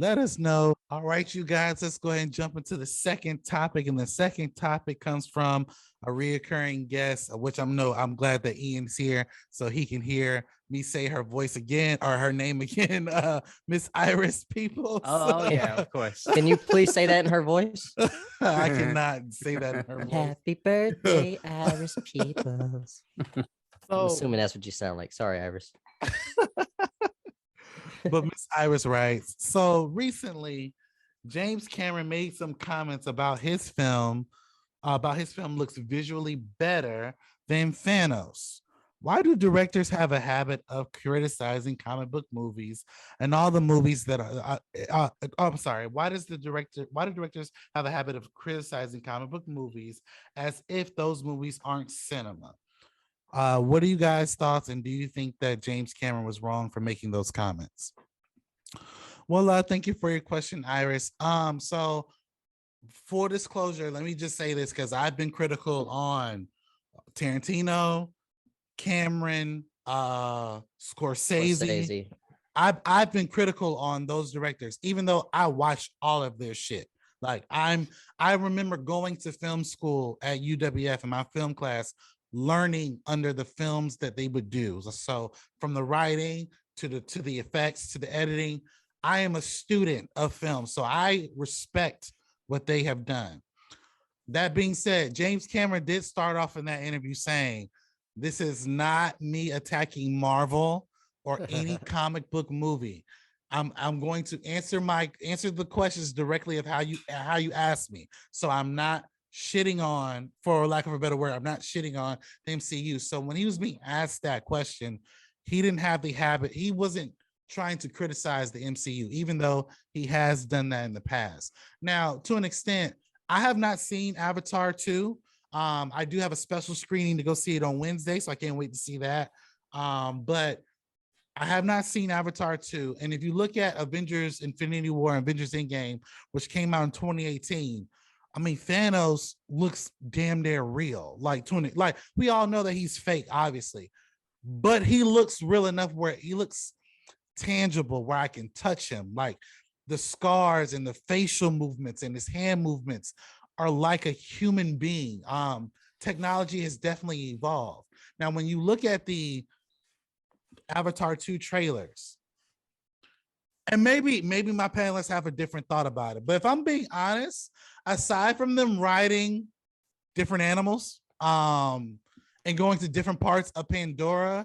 Let us know. All right, you guys, let's go ahead and jump into the second topic. And the second topic comes from a reoccurring guest, which I'm glad that Ian's here so he can hear me say her voice again or her name again, Miss Iris Peoples. Oh yeah, of course. Can you please say that in her voice? I cannot say that in her voice. Happy birthday, Iris Peoples. I'm So, assuming that's what you sound like. Sorry, Iris. but Miss Iris writes, so recently, James Cameron made some comments about his film looks visually better than Thanos. Why do directors have a habit of criticizing comic book movies and all the movies that are? I'm sorry. Why do directors have a habit of criticizing comic book movies as if those movies aren't cinema? What are you guys' thoughts, and do you think that James Cameron was wrong for making those comments? Well, thank you for your question, Iris. So full disclosure, let me just say this because I've been critical on Tarantino, Cameron, Scorsese. I've been critical on those directors, even though I watched all of their shit. Like I remember going to film school at UWF in my film class, learning under the films that they would do. So from the writing to the effects to the editing, I am a student of film, so I respect what they have done. That being said, James Cameron did start off in that interview saying, "This is not me attacking Marvel or any comic book movie. I'm going to answer the questions directly of how you asked me. So I'm not shitting on, for lack of a better word, I'm not shitting on the MCU." So when he was being asked that question, he didn't have the habit. He wasn't trying to criticize the MCU, even though he has done that in the past. Now, to an extent, I have not seen Avatar 2. I do have a special screening to go see it on Wednesday, so I can't wait to see that. But I have not seen Avatar 2. And if you look at Avengers Infinity War and Avengers Endgame, which came out in 2018, I mean, Thanos looks damn near real. Like we all know that he's fake, obviously, but he looks real enough where he looks tangible, where I can touch him. Like the scars and the facial movements and his hand movements are like a human being. Technology has definitely evolved. Now, when you look at the Avatar 2 trailers, and maybe my panelists have a different thought about it, but if I'm being honest, aside from them riding different animals and going to different parts of Pandora,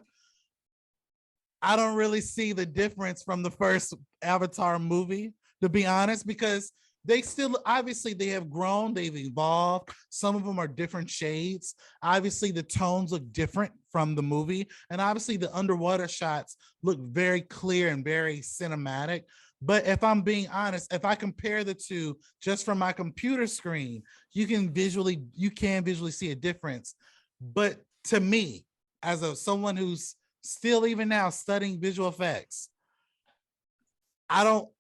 I don't really see the difference from the first Avatar movie, to be honest, because they still, obviously they have grown, they've evolved. Some of them are different shades. Obviously the tones look different from the movie. And obviously the underwater shots look very clear and very cinematic. But if I'm being honest, if I compare the two just from my computer screen, you can visually see a difference. But to me, as someone who's still even now studying visual effects,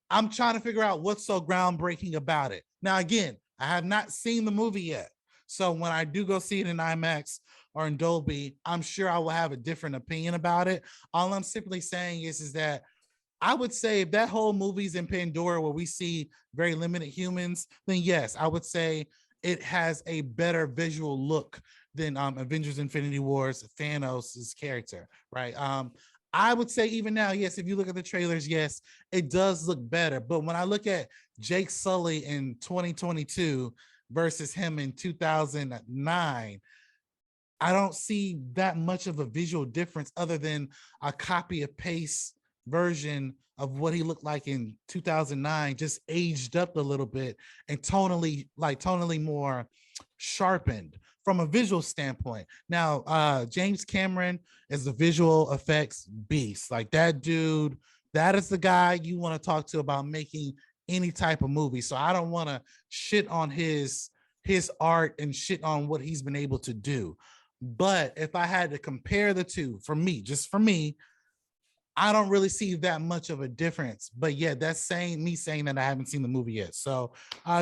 I'm trying to figure out what's so groundbreaking about it. Now, again, I have not seen the movie yet. So when I do go see it in IMAX or in Dolby, I'm sure I will have a different opinion about it. All I'm simply saying is that I would say if that whole movie's in Pandora where we see very limited humans, then yes, I would say it has a better visual look than Avengers Infinity War's Thanos' character, right? I would say even now, yes, if you look at the trailers, yes, it does look better. But when I look at Jake Sully in 2022 versus him in 2009, I don't see that much of a visual difference other than a copy and paste version of what he looked like in 2009, just aged up a little bit and tonally more sharpened from a visual standpoint. Now, James Cameron is a visual effects beast. Like that dude, that is the guy you want to talk to about making any type of movie. So I don't want to shit on his art and shit on what he's been able to do. But if I had to compare the two, just for me, I don't really see that much of a difference. But yeah, that's me saying that I haven't seen the movie yet. So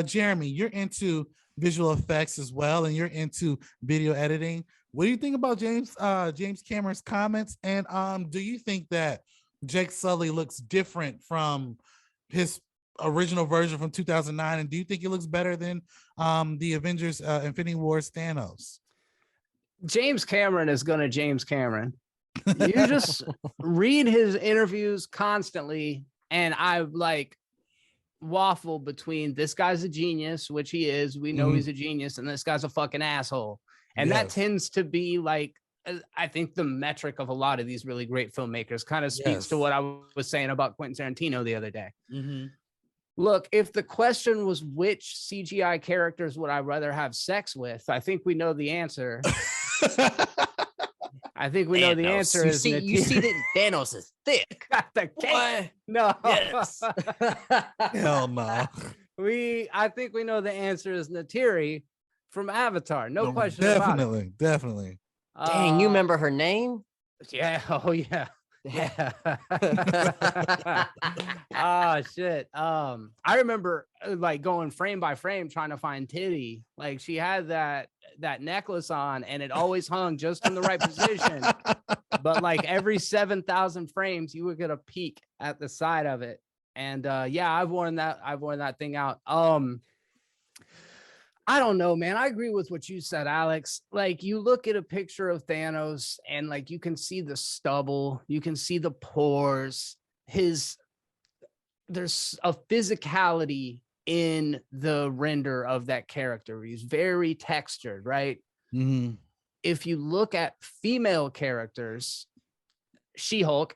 Jeremy, you're into visual effects as well, and you're into video editing. What do you think about James Cameron's comments? And do you think that Jake Sully looks different from his original version from 2009, and do you think it looks better than the Avengers Infinity War's Thanos? James Cameron is gonna James Cameron. You just read his interviews constantly, and I like waffle between this guy's a genius, which he is. We know he's a genius, and this guy's a fucking asshole. And that tends to be like, I think the metric of a lot of these really great filmmakers kind of speaks to what I was saying about Quentin Tarantino the other day. Look, if the question was which CGI characters would I rather have sex with, I think we know the answer. I think we know the answer. You see that Thanos is thick. The cake. No. Yes. Hell no. I think we know the answer is Natiri from Avatar. No question about it. Definitely. Dang, you remember her name? Yeah. Oh yeah. Yeah. Oh shit. I remember like going frame by frame trying to find titty. Like she had that necklace on and it always hung just in the right position. But like every 7,000 frames, you would get a peek at the side of it. And yeah, I've worn that thing out. I don't know, man. I agree with what you said, Alex. Like you look at a picture of Thanos and like you can see the stubble, you can see the pores. There's a physicality in the render of that character. He's very textured, right? If you look at female characters, She-Hulk,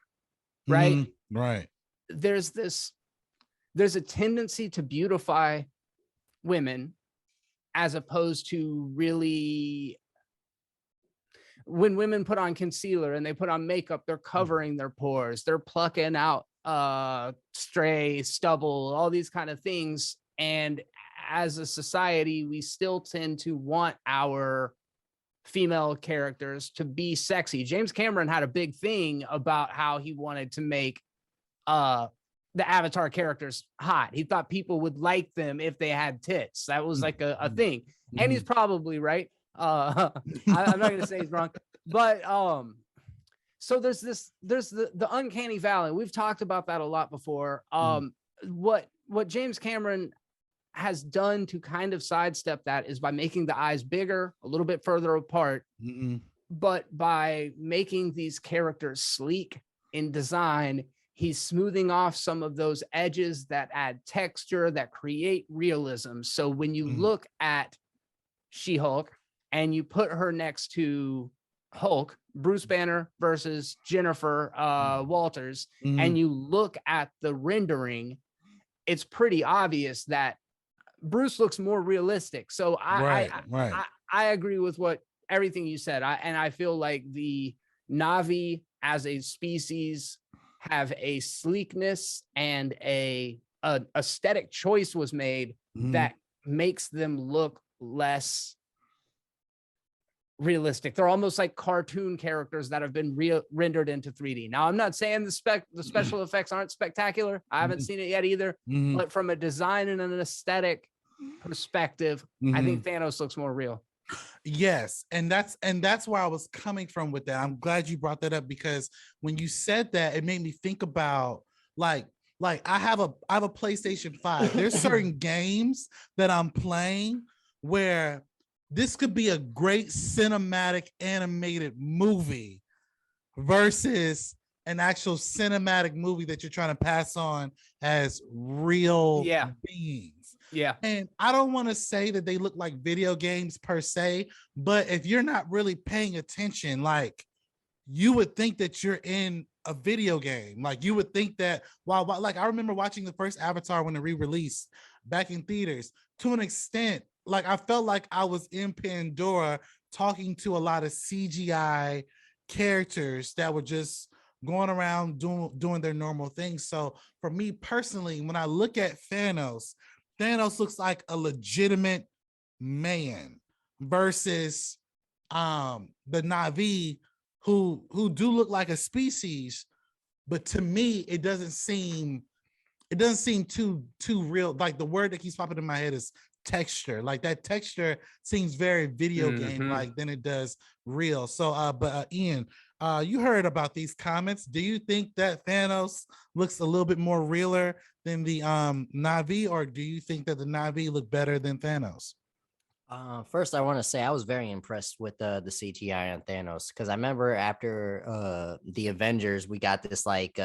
right? Right. There's a tendency to beautify women, as opposed to really, when women put on concealer and they put on makeup, they're covering their pores, they're plucking out stray stubble, all these kind of things. And as a society, we still tend to want our female characters to be sexy. James Cameron had a big thing about how he wanted to make the Avatar characters hot. He thought people would like them if they had tits. That was like a thing. And he's probably right. I'm not going to say he's wrong, but so there's the uncanny valley. We've talked about that a lot before. What James Cameron has done to kind of sidestep that is by making the eyes bigger, a little bit further apart, but by making these characters sleek in design, he's smoothing off some of those edges that add texture, that create realism. So when you look at She-Hulk and you put her next to Hulk, Bruce Banner versus Jennifer Walters, and you look at the rendering, it's pretty obvious that Bruce looks more realistic. So I agree with everything you said. I feel like the Na'vi as a species have a sleekness and a aesthetic choice was made that makes them look less realistic. They're almost like cartoon characters that have been rendered into 3D. Now, I'm not saying the special effects aren't spectacular. I haven't seen it yet either. But from a design and an aesthetic perspective, I think Thanos looks more real. Yes, and that's where I was coming from with that. I'm glad you brought that up, because when you said that, it made me think about like I have a PlayStation 5. There's certain games that I'm playing where this could be a great cinematic animated movie versus an actual cinematic movie that you're trying to pass on as real beings. Yeah. And I don't want to say that they look like video games per se, but if you're not really paying attention, like you would think that you're in a video game. Like you would think that like I remember watching the first Avatar when it re-released back in theaters. To an extent, like I felt like I was in Pandora talking to a lot of CGI characters that were just going around doing their normal things. So for me personally, when I look at Thanos looks like a legitimate man versus the Na'vi who do look like a species, but to me it doesn't seem too real. Like the word that keeps popping in my head is texture. Like that texture seems very video game like than it does real. So but Ian, You heard about these comments. Do you think that Thanos looks a little bit more realer than the Na'vi, or do you think that the Na'vi look better than Thanos? First, I want to say I was very impressed with the CGI on Thanos because I remember after the Avengers, we got this like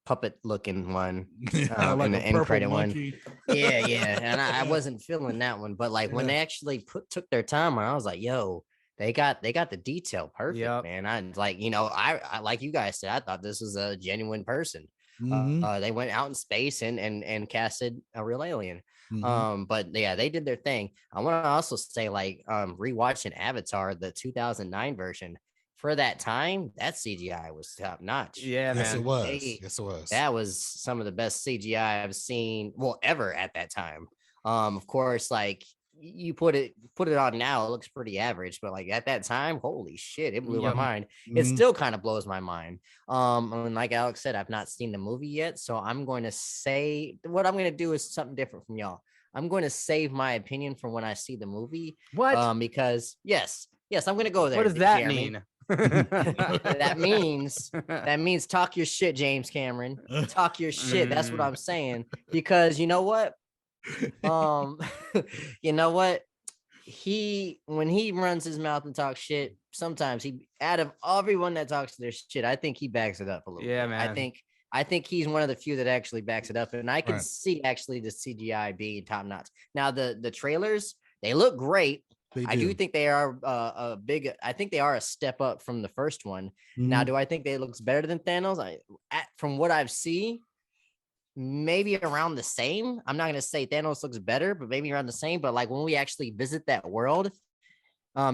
puppet looking one Like in a the end purple credit one. monkey. Yeah, and I wasn't feeling that one, but like when Yeah. they actually took their time on, I was like, yo, they got the detail perfect, Yep. man. I like, I like you guys said, I thought this was a genuine person. Mhm. They went out in space and casted a real alien. Mhm. But yeah, they did their thing. I want to also say, like, rewatching Avatar, the 2009 version, for that time, that CGI was top notch. Yeah, Yes, it man. was. Yes, it was. That was some of the best CGI I've seen, well, ever at that time. Of course, like you put it on now, it looks pretty average, but like at that time, holy shit, it blew my Yep. mind. It Mhm. still kind of blows my mind. And like Alex said, I've not seen the movie yet, so I'm going to say what I'm going to do is something different from y'all. I'm going to save my opinion for when I see the movie. What? Because yes, I'm going to go there. What does that Jeremy. mean? that means talk your shit, James Cameron. Talk your shit. That's what I'm saying. Because you know what? You know what? When he runs his mouth and talks shit, sometimes he out of everyone that talks their shit, I think he backs it up a little Yeah, bit. man. I think he's one of the few that actually backs it up. And I can Right. see actually the CGI being top notch. Now the trailers, they look great. They I do do. think they are I think they are a step up from the first one. Now, Mhm. do I think they looks better than Thanos? From what I've seen, maybe around the same. I'm not gonna say Thanos looks better, but maybe around the same. But like when we actually visit that world,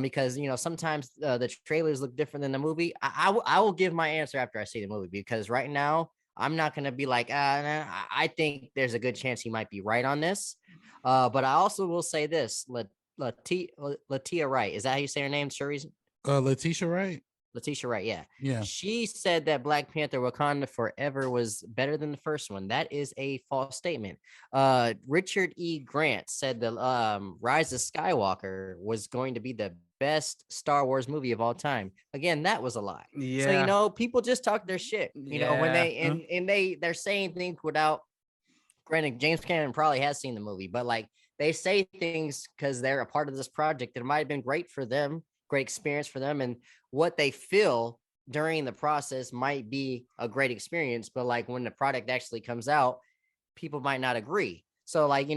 because sometimes the trailers look different than the movie. I will give my answer after I see the movie because right now I'm not gonna be like, nah, I think there's a good chance he might be right on this. But I also will say this: Latia Wright, is that how you say her name? Shuri's Letitia, right? Letitia Wright, yeah. Yeah. She said that Black Panther Wakanda Forever was better than the first one. That is a false statement. Richard E. Grant said the Rise of Skywalker was going to be the best Star Wars movie of all time. Again, that was a lie. So Yeah. people just talk their shit. When Yeah. they're saying things without, granted, James Cameron probably has seen the movie, but like they say things because they're a part of this project that might have been great for them, great experience for them, and what they feel during the process might be a great experience. But like when the product actually comes out, people might not agree. So like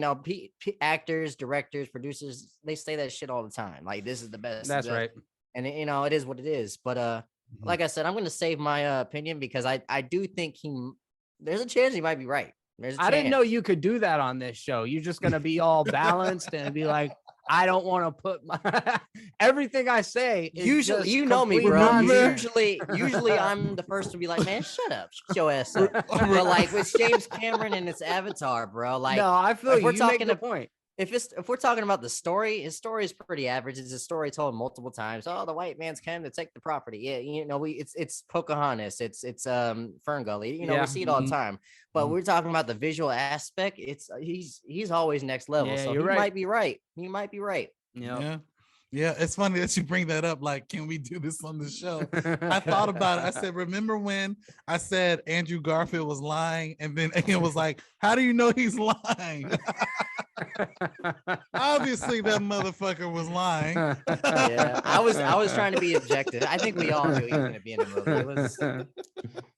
actors, directors, producers, they say that shit all the time. Like this is the best. That's right. And it is what it is. But like I said, I'm going to save my opinion because I do think there's a chance he might be right. I didn't know you could do that on this show. You're just gonna be all balanced and be like, I don't want to put my everything I say. Is Usually, just you know me, complete bro. nonsense. Usually, I'm the first to be like, man, shut up, shut your ass up. But like with James Cameron and its Avatar, bro, like No, I feel if you. we're You make talking the point. if we're talking about the story, his story is pretty average. It's a story told multiple times. Oh, the white man's come to take the property. Yeah, it's Pocahontas. It's Fern Gully. We Yeah. see it all the time. But Mhm. we're talking about the visual aspect. It's he's always next level. Yeah, So you're he right. might be right. He might be right. Yep. Yeah. Yeah, it's funny that you bring that up. Like, can we do this on the show? I thought about it. I said, remember when I said Andrew Garfield was lying? And then Ian was like, how do you know he's lying? Obviously, that motherfucker was lying. Yeah, I was trying to be objective. I think we all knew he was going to be in the movie. It was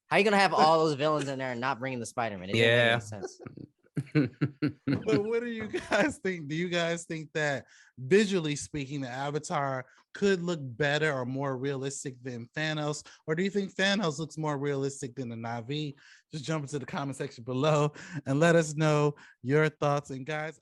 how you going to have all those villains in there and not bringing the Spider-Man? It didn't make Yeah. any sense. But what do you guys think? Do you guys think that visually speaking, the Avatar could look better or more realistic than Thanos? Or do you think Thanos looks more realistic than the Na'vi? Just jump into the comment section below and let us know your thoughts. And guys,